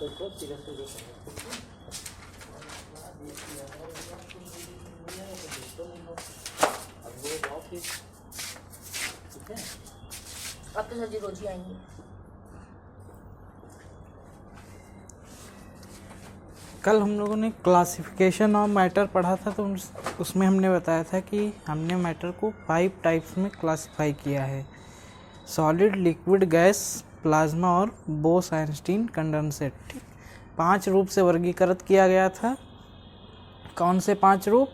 को सीरियसली देखो। अब वो जाओ फिर, ठीक है। अब तो सर जी रोज ही आएंगे। कल हम लोगों ने क्लासिफिकेशन ऑफ मैटर पढ़ा था, तो उसमें हमने बताया था कि हमने मैटर को 5 टाइप्स में क्लासिफाई किया है: सॉलिड, लिक्विड, गैस, प्लाज्मा और बोस-आइंस्टीन कंडेंसेट। 5 रूप से वर्गीकृत किया गया था। कौन से 5 रूप?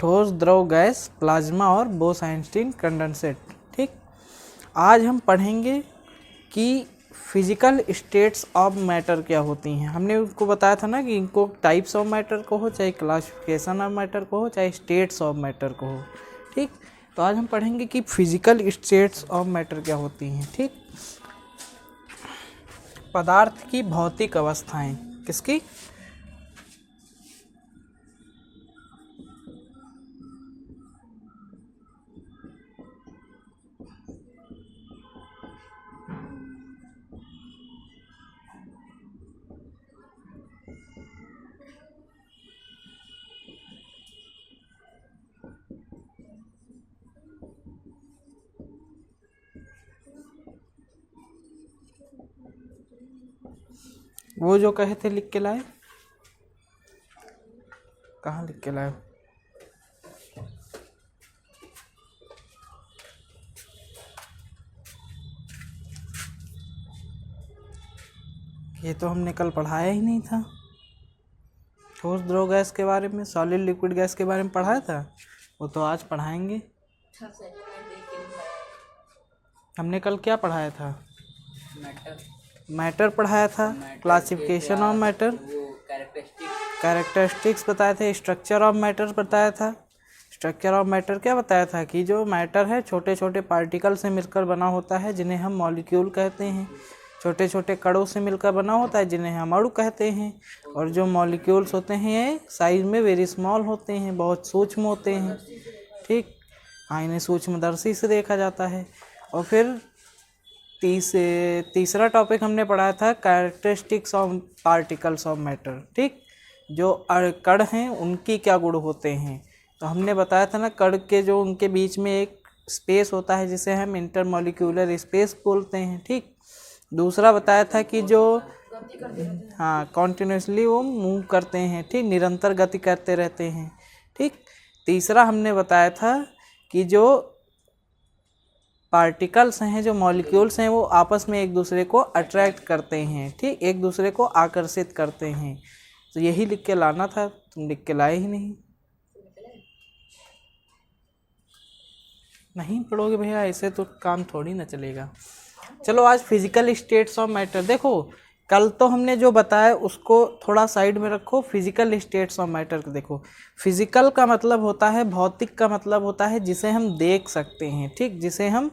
ठोस, द्रव, गैस, प्लाज्मा और बोस-आइंस्टीन कंडेंसेट। ठीक, आज हम पढ़ेंगे कि फिजिकल स्टेट्स ऑफ मैटर क्या होती हैं। हमने उनको बताया था ना कि इनको टाइप्स ऑफ मैटर को हो, चाहे क्लासिफिकेशन ऑफ मैटर को हो, चाहे स्टेट्स ऑफ मैटर को हो। ठीक, तो आज हम पढ़ेंगे कि फिजिकल स्टेट्स ऑफ मैटर क्या होती हैं। ठीक, पदार्थ की भौतिक अवस्थाएं। किसकी? वो जो कहे थे लिख के लाए, कहाँ लिख के लाए? ये तो हमने कल पढ़ाया ही नहीं था। ठोस, द्रव, गैस के बारे में, सॉलिड, लिक्विड, गैस के बारे में पढ़ाया था। वो तो आज पढ़ाएंगे। हमने कल क्या पढ़ाया था? मैटर पढ़ाया था, क्लासिफिकेशन ऑफ मैटर, कैरेक्टरिस्टिक्स बताए थे, स्ट्रक्चर ऑफ मैटर बताया था। स्ट्रक्चर ऑफ मैटर क्या बताया था? कि जो मैटर है छोटे छोटे पार्टिकल से मिलकर बना होता है, जिन्हें हम मॉलिक्यूल कहते हैं। छोटे छोटे कणों से मिलकर बना होता है, जिन्हें हम अणु कहते हैं। और जो मॉलिक्यूल्स होते हैं साइज में वेरी स्मॉल होते हैं, बहुत सूक्ष्म होते हैं। ठीक, हाँ, इन्हें सूक्ष्मदर्शी से देखा जाता है। और फिर तीसरा टॉपिक हमने पढ़ाया था characteristics of particles of matter. ठीक, जो कण हैं उनकी क्या गुण होते हैं। तो हमने बताया था ना, कण के जो उनके बीच में एक स्पेस होता है जिसे हम इंटरमॉलिक्यूलर स्पेस बोलते हैं। ठीक, दूसरा बताया था कि जो हाँ कॉन्टिन्यूसली वो मूव करते हैं। ठीक, निरंतर गति करते रहते हैं। ठीक, तीसरा हमने बताया था कि जो पार्टिकल्स हैं, जो मॉलिक्यूल्स हैं, वो आपस में एक दूसरे को अट्रैक्ट करते हैं। ठीक, एक दूसरे को आकर्षित करते हैं। तो यही लिख के लाना था, तुम लिख के लाए ही नहीं। नहीं पढ़ोगे भैया, ऐसे तो काम थोड़ी ना चलेगा। चलो, आज फिजिकल स्टेट्स ऑफ मैटर देखो। कल तो हमने जो बताया उसको थोड़ा साइड में रखो, फिजिकल स्टेट्स ऑफ मैटर को देखो। फिजिकल का मतलब होता है, भौतिक का मतलब होता है जिसे हम देख सकते हैं। ठीक, जिसे हम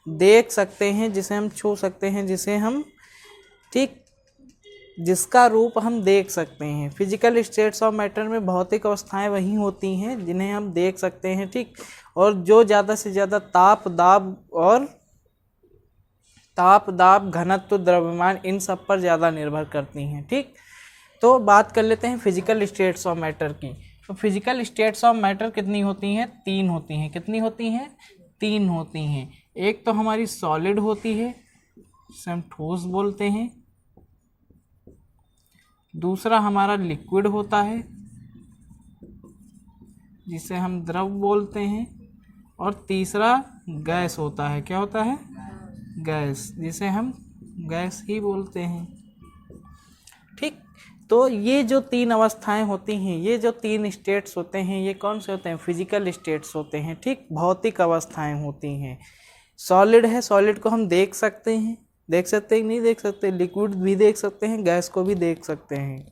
देख सकते हैं, जिसे हम छू सकते हैं, जिसे हम, ठीक, जिसका रूप हम देख सकते हैं। फिजिकल स्टेट्स ऑफ मैटर में भौतिक अवस्थाएं वही होती हैं जिन्हें हम देख सकते हैं। ठीक, और जो ज़्यादा से ज़्यादा ताप, दाब, घनत्व, द्रव्यमान, इन सब पर ज़्यादा निर्भर करती हैं। ठीक, तो बात कर लेते हैं फिजिकल स्टेट्स ऑफ मैटर की। तो फिजिकल स्टेट्स ऑफ मैटर कितनी होती हैं? 3 होती हैं। कितनी होती हैं? 3 होती हैं। एक तो हमारी सॉलिड होती है, जिसे हम ठोस बोलते हैं। दूसरा हमारा लिक्विड होता है, जिसे हम द्रव बोलते हैं। और तीसरा गैस होता है। क्या होता है? गैस, जिसे हम गैस ही बोलते हैं। ठीक, तो ये जो 3 अवस्थाएं होती हैं, ये जो 3 स्टेट्स होते हैं, ये कौन से होते हैं? फिजिकल स्टेट्स होते हैं। ठीक, भौतिक अवस्थाएं होती हैं। सॉलिड है, सॉलिड को हम देख सकते हैं। देख सकते हैं, नहीं देख सकते? लिक्विड भी देख सकते हैं, गैस को भी देख सकते हैं।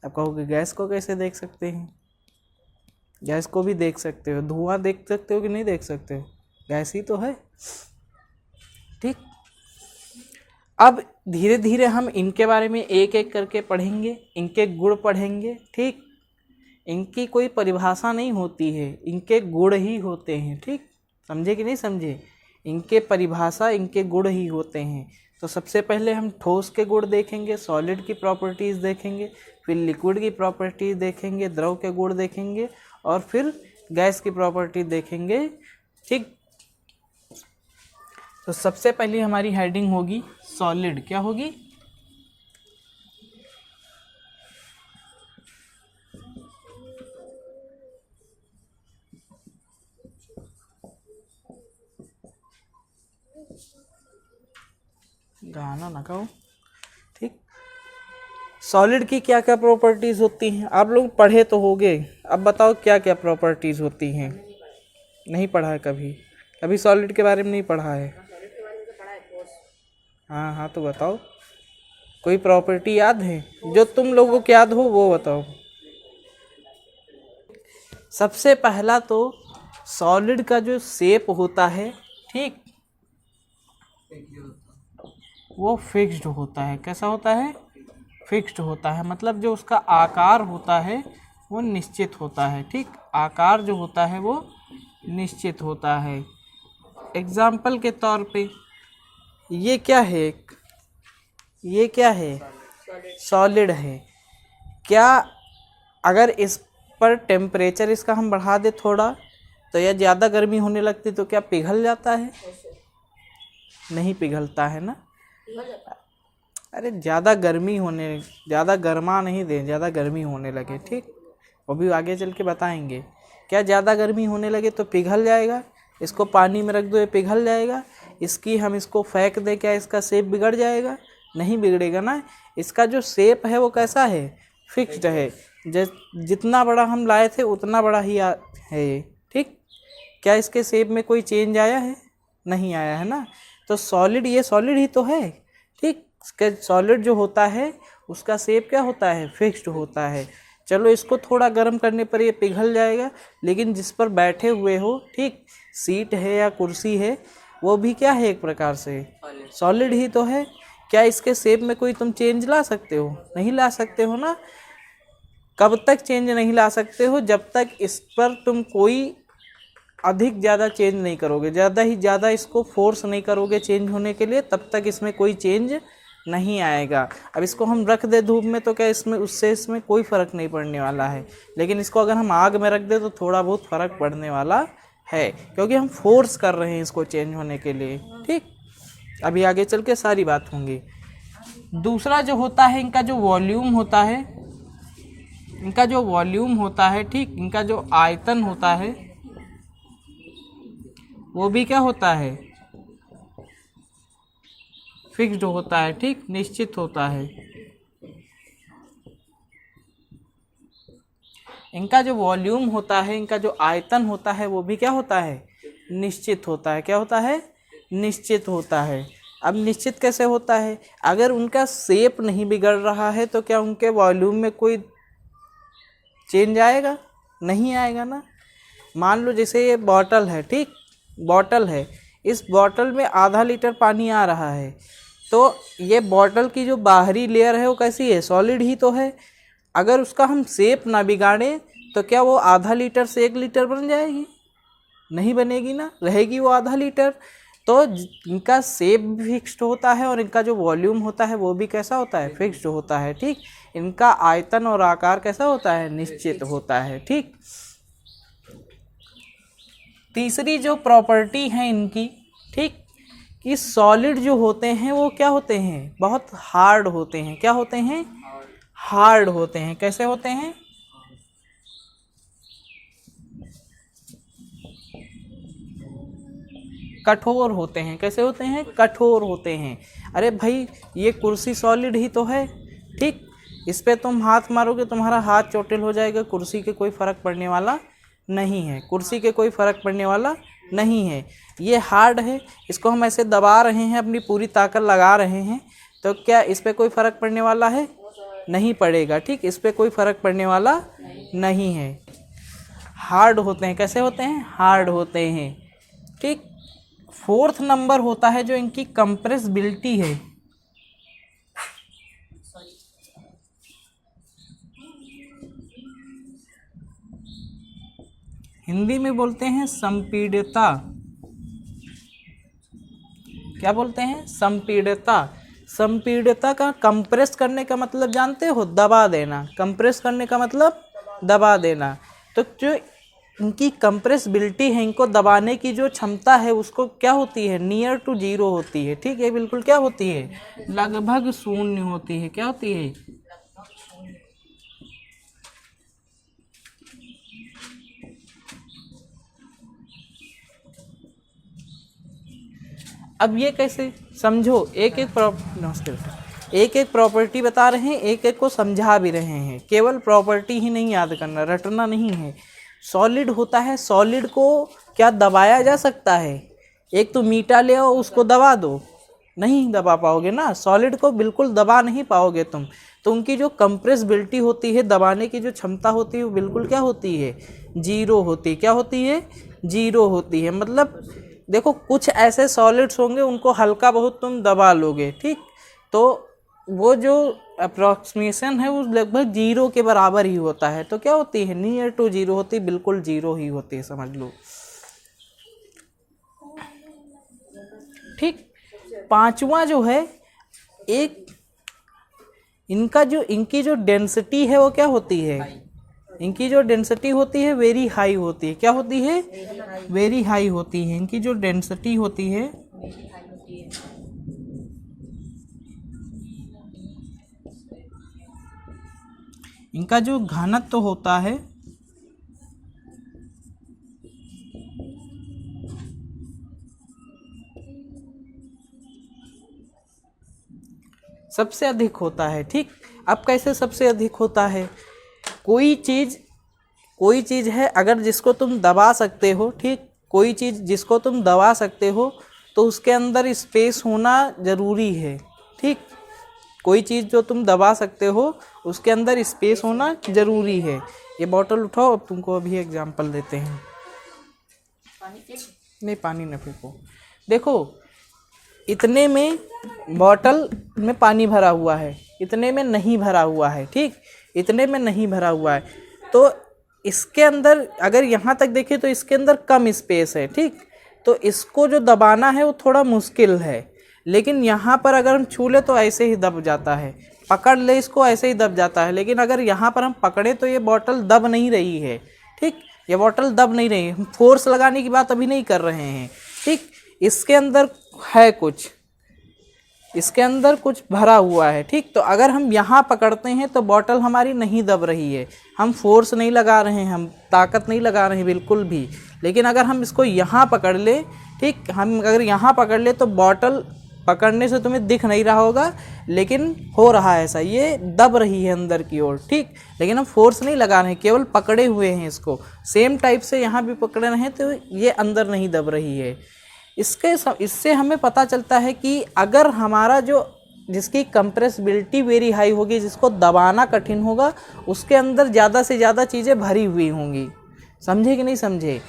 अब कहोगे गैस को कैसे देख सकते हैं? गैस को भी देख सकते हो। धुआं देख सकते हो कि नहीं देख सकते हो? गैस ही तो है। ठीक, अब धीरे धीरे हम इनके बारे में एक एक करके पढ़ेंगे, इनके गुण पढ़ेंगे। ठीक, इनकी कोई परिभाषा नहीं होती है, इनके गुण ही होते हैं। ठीक, समझे कि नहीं समझे? इनके परिभाषा, इनके गुण ही होते हैं। तो सबसे पहले हम ठोस के गुण देखेंगे, सॉलिड की प्रॉपर्टीज़ देखेंगे, फिर लिक्विड की प्रॉपर्टीज देखेंगे, द्रव के गुण देखेंगे और फिर गैस की प्रॉपर्टी देखेंगे। ठीक, तो सबसे पहले हमारी हेडिंग होगी सॉलिड। क्या होगी? गाना ना गाओ। ठीक, सॉलिड की क्या क्या प्रॉपर्टीज होती हैं? आप लोग पढ़े तो होगे, अब बताओ क्या क्या प्रॉपर्टीज होती हैं। नहीं पढ़ा है कभी? कभी सॉलिड के बारे में नहीं पढ़ा है? हाँ हाँ, तो बताओ कोई प्रॉपर्टी याद है जो तुम लोगों को याद हो वो बताओ। सबसे पहला तो सॉलिड का जो शेप होता है, ठीक, वो फिक्स्ड होता है। कैसा होता है? फिक्स्ड होता है, मतलब जो उसका आकार होता है वो निश्चित होता है। ठीक, आकार जो होता है वो निश्चित होता है। एग्जाम्पल के तौर पे ये क्या है? ये क्या है? सॉलिड है। क्या अगर इस पर टेम्परेचर इसका हम बढ़ा दे थोड़ा, तो यह ज़्यादा गर्मी होने लगती तो क्या पिघल जाता है? नहीं पिघलता है ना। अरे ज़्यादा गर्मा नहीं दें, ज़्यादा गर्मी होने लगे, ठीक, वो भी आगे चल के बताएंगे। क्या ज़्यादा गर्मी होने लगे तो पिघल जाएगा? इसको पानी में रख दो, ये पिघल जाएगा। हम इसको फेंक दें, क्या इसका शेप बिगड़ जाएगा? नहीं बिगड़ेगा ना। इसका जो शेप है वो कैसा है? फिक्स्ड है। जितना बड़ा हम लाए थे उतना बड़ा ही है ये। ठीक, क्या इसके शेप में कोई चेंज आया है? नहीं आया है ना। तो सॉलिड, ये सॉलिड ही तो है। ठीक, सॉलिड जो होता है उसका शेप क्या होता है? फिक्स्ड होता है। चलो इसको थोड़ा गर्म करने पर ये पिघल जाएगा, लेकिन जिस पर बैठे हुए हो, ठीक, सीट है या कुर्सी है, वो भी क्या है? एक प्रकार से सॉलिड ही तो है। क्या इसके शेप में कोई तुम चेंज ला सकते हो? नहीं ला सकते हो ना। कब तक चेंज नहीं ला सकते हो? जब तक इस पर तुम कोई अधिक ज़्यादा चेंज नहीं करोगे, ज़्यादा ही ज़्यादा इसको फोर्स नहीं करोगे चेंज होने के लिए, तब तक इसमें कोई चेंज नहीं आएगा। अब इसको हम रख दे धूप में तो क्या इसमें कोई फ़र्क नहीं पड़ने वाला है, लेकिन इसको अगर हम आग में रख दे तो थोड़ा बहुत फ़र्क पड़ने वाला है, क्योंकि हम फोर्स कर रहे हैं इसको चेंज होने के लिए। ठीक, अभी आगे चल के सारी बात होंगी। दूसरा जो होता है इनका जो वॉल्यूम होता है, ठीक, इनका जो आयतन होता है वो भी क्या होता है? फिक्स्ड होता है। ठीक, निश्चित होता है। इनका जो वॉल्यूम होता है, इनका जो आयतन होता है वो भी क्या होता है? निश्चित होता है। क्या होता है? निश्चित होता है। अब निश्चित कैसे होता है? अगर उनका शेप नहीं बिगड़ रहा है तो क्या उनके वॉल्यूम में कोई चेंज आएगा? नहीं आएगा ना। मान लो जैसे ये बॉटल है, ठीक, बॉटल है, इस बॉटल में आधा लीटर पानी आ रहा है, तो ये बॉटल की जो बाहरी लेयर है वो कैसी है? सॉलिड ही तो है। अगर उसका हम शेप ना बिगाड़ें तो क्या वो आधा लीटर से 1 लीटर बन जाएगी? नहीं बनेगी ना, रहेगी वो आधा लीटर। तो इनका शेप भी फिक्स्ड होता है और इनका जो वॉल्यूम होता है वो भी कैसा होता है? फिक्स्ड होता है। ठीक, इनका आयतन और आकार कैसा होता है? निश्चित होता है। ठीक, तीसरी जो प्रॉपर्टी है इनकी, ठीक, कि सॉलिड जो होते हैं वो क्या होते हैं? बहुत हार्ड होते हैं। क्या होते हैं? हार्ड होते हैं। कैसे होते हैं? कठोर होते हैं। कैसे होते हैं? कठोर होते हैं। अरे भाई, ये कुर्सी सॉलिड ही तो है। ठीक, इस पे तुम हाथ मारोगे तुम्हारा हाथ चोटिल हो जाएगा, कुर्सी के कोई फर्क पड़ने वाला नहीं है। कुर्सी के कोई फर्क पड़ने वाला नहीं है। ये हार्ड है, इसको हम ऐसे दबा रहे हैं, अपनी पूरी ताकत लगा रहे हैं, तो क्या इस पे कोई फर्क पड़ने वाला है? नहीं पड़ेगा। ठीक, इस पे कोई फर्क पड़ने वाला नहीं है। हार्ड होते हैं। कैसे होते हैं? हार्ड होते हैं। ठीक, 4th नंबर होता है जो इनकी कंप्रेसिबिलिटी है। हिंदी में बोलते हैं संपीड्यता। क्या बोलते हैं? संपीड़ितता। संपीड़ितता का कंप्रेस करने का मतलब जानते हो? दबा देना। कंप्रेस करने का मतलब दबा देना। तो जो इनकी कंप्रेसिबिलिटी है, इनको दबाने की जो क्षमता है उसको क्या होती है? नियर टू जीरो होती है। ठीक है, बिल्कुल क्या होती है? लगभग शून्य होती है। क्या होती है? अब ये कैसे समझो, एक एक प्रॉपर्टी बता रहे हैं, एक एक को समझा भी रहे हैं। केवल प्रॉपर्टी ही नहीं याद करना, रटना नहीं है। सॉलिड होता है, सॉलिड को क्या दबाया जा सकता है? एक तो मीठा ले आओ, उसको दबा दो, नहीं दबा पाओगे ना। सॉलिड को बिल्कुल दबा नहीं पाओगे तुम। तो उनकी जो कंप्रेसिबिलिटी होती है, दबाने की जो क्षमता होती है, वो बिल्कुल क्या होती है? जीरो होती है। क्या होती है? जीरो होती है। मतलब देखो, कुछ ऐसे सॉलिड्स होंगे उनको हल्का बहुत तुम दबा लोगे, ठीक, तो वो जो अप्रॉक्सीमेशन है वो लगभग जीरो के बराबर ही होता है। तो क्या होती है? नियर टू जीरो होती है, बिल्कुल जीरो ही होती है, समझ लो। ठीक। पांचवा जो है, एक इनकी जो डेंसिटी है वो क्या होती है? इनकी जो डेंसिटी होती है वेरी हाई होती है। क्या होती है? वेरी हाई होती है। इनकी जो डेंसिटी होती है इनका जो घनत्व होता है सबसे अधिक होता है। ठीक। अब कैसे सबसे अधिक होता है? कोई चीज़ है अगर जिसको तुम दबा सकते हो, ठीक, कोई चीज़ जिसको तुम दबा सकते हो तो उसके अंदर स्पेस होना ज़रूरी है। ठीक। कोई चीज़ जो तुम दबा सकते हो उसके अंदर स्पेस होना ज़रूरी है। ये बॉटल उठाओ, अब तुमको अभी एग्जांपल देते हैं। नहीं, पानी न फेंको। देखो, इतने में बॉटल में पानी भरा हुआ है, इतने में नहीं भरा हुआ है। ठीक, इतने में नहीं भरा हुआ है। तो इसके अंदर अगर यहाँ तक देखें तो इसके अंदर कम स्पेस है। ठीक, तो इसको जो दबाना है वो थोड़ा मुश्किल है। लेकिन यहाँ पर अगर हम छू ले तो ऐसे ही दब जाता है, पकड़ ले इसको ऐसे ही दब जाता है। लेकिन अगर यहाँ पर हम पकड़े तो ये बॉटल दब नहीं रही है। ठीक, ये बॉटल दब नहीं रही है। हम फोर्स लगाने की बात अभी नहीं कर रहे हैं। ठीक, इसके अंदर है कुछ, इसके अंदर कुछ भरा हुआ है। ठीक, तो अगर हम यहाँ पकड़ते हैं तो बॉटल हमारी नहीं दब रही है। हम फोर्स नहीं लगा रहे हैं, हम ताकत नहीं लगा रहे हैं बिल्कुल भी। लेकिन अगर हम इसको यहाँ पकड़ ले, ठीक, हम अगर यहाँ पकड़ ले तो बॉटल पकड़ने से तुम्हें दिख नहीं रहा होगा, लेकिन हो रहा है ऐसा, ये दब रही है अंदर की ओर। ठीक, लेकिन हम फोर्स नहीं लगा रहे हैं, केवल पकड़े हुए हैं इसको। सेम टाइप से यहाँ भी पकड़े रहे तो ये अंदर नहीं दब रही है। इससे हमें पता चलता है कि अगर हमारा जिसकी कंप्रेसिबिलिटी वेरी हाई होगी, जिसको दबाना कठिन होगा, उसके अंदर ज़्यादा से ज़्यादा चीज़ें भरी हुई होंगी। समझे कि नहीं समझे?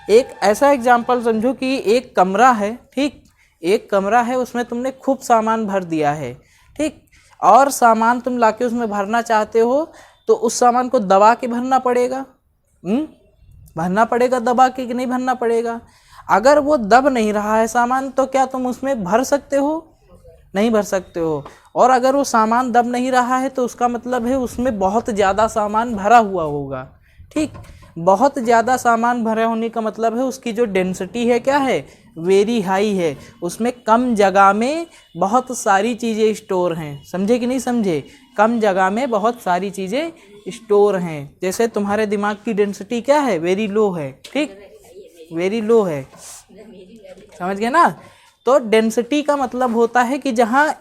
एक ऐसा एग्जांपल समझो कि एक कमरा है। ठीक, एक कमरा है, उसमें तुमने खूब सामान भर दिया है। ठीक, और सामान तुम लाके उसमें भरना चाहते हो तो उस सामान को दबा के भरना पड़ेगा। भरना पड़ेगा दबा के कि नहीं भरना पड़ेगा? अगर वो दब नहीं रहा है सामान तो क्या तुम उसमें भर सकते हो? नहीं भर सकते हो। और अगर वो सामान दब नहीं रहा है तो उसका मतलब है उसमें बहुत ज़्यादा सामान भरा हुआ होगा। ठीक, बहुत ज़्यादा सामान भरे होने का मतलब है उसकी जो डेंसिटी है क्या है? वेरी हाई है। उसमें कम जगह में बहुत सारी चीज़ें स्टोर हैं। समझे कि नहीं समझे? कम जगह में बहुत सारी चीज़ें स्टोर हैं। जैसे तुम्हारे दिमाग की डेंसिटी क्या है? वेरी लो है। ठीक, वेरी लो है, समझ गए ना? तो डेंसिटी का मतलब होता है कि जहाँ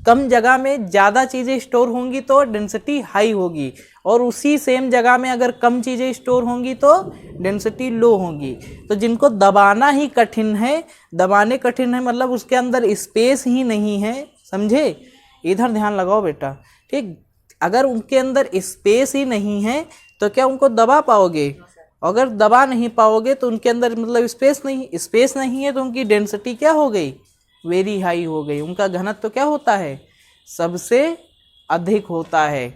कम जगह में ज़्यादा चीज़ें स्टोर होंगी तो डेंसिटी हाई होगी, और उसी सेम जगह में अगर कम चीज़ें स्टोर होंगी तो डेंसिटी लो होगी। तो जिनको दबाना ही कठिन है, दबाने कठिन है मतलब उसके अंदर स्पेस ही नहीं है। समझे? इधर ध्यान लगाओ बेटा। ठीक, अगर उनके अंदर स्पेस ही नहीं है तो क्या उनको दबा पाओगे? अगर दबा नहीं पाओगे तो उनके अंदर मतलब स्पेस नहीं है तो उनकी डेंसिटी क्या हो गई? वेरी हाई हो गई। उनका घनत्व तो क्या होता है? सबसे अधिक होता है।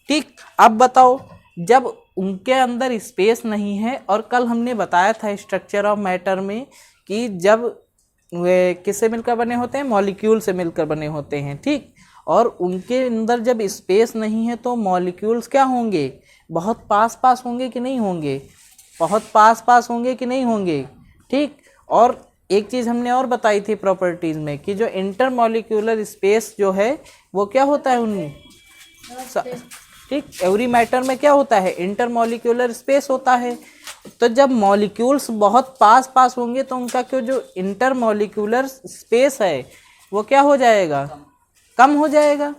ठीक, अब बताओ, जब उनके अंदर स्पेस नहीं है, और कल हमने बताया था स्ट्रक्चर ऑफ मैटर में कि जब वे किससे मिलकर बने होते हैं? मॉलिक्यूल से मिलकर बने होते हैं, ठीक। और उनके अंदर जब स्पेस नहीं है तो मॉलिक्यूल्स क्या होंगे? बहुत पास पास होंगे कि नहीं होंगे? बहुत पास पास होंगे कि नहीं होंगे, ठीक। और एक चीज़ हमने और बताई थी प्रॉपर्टीज़ में कि जो इंटरमॉलिक्यूलर स्पेस जो है वो क्या होता है उनमें, ठीक। एवरी मैटर में क्या होता है? इंटरमॉलिक्यूलर स्पेस होता है। तो जब मॉलिक्यूल्स बहुत पास पास होंगे तो उनका जो इंटरमॉलिक्यूलर स्पेस है वो क्या हो जाएगा? कम हो जाएगा।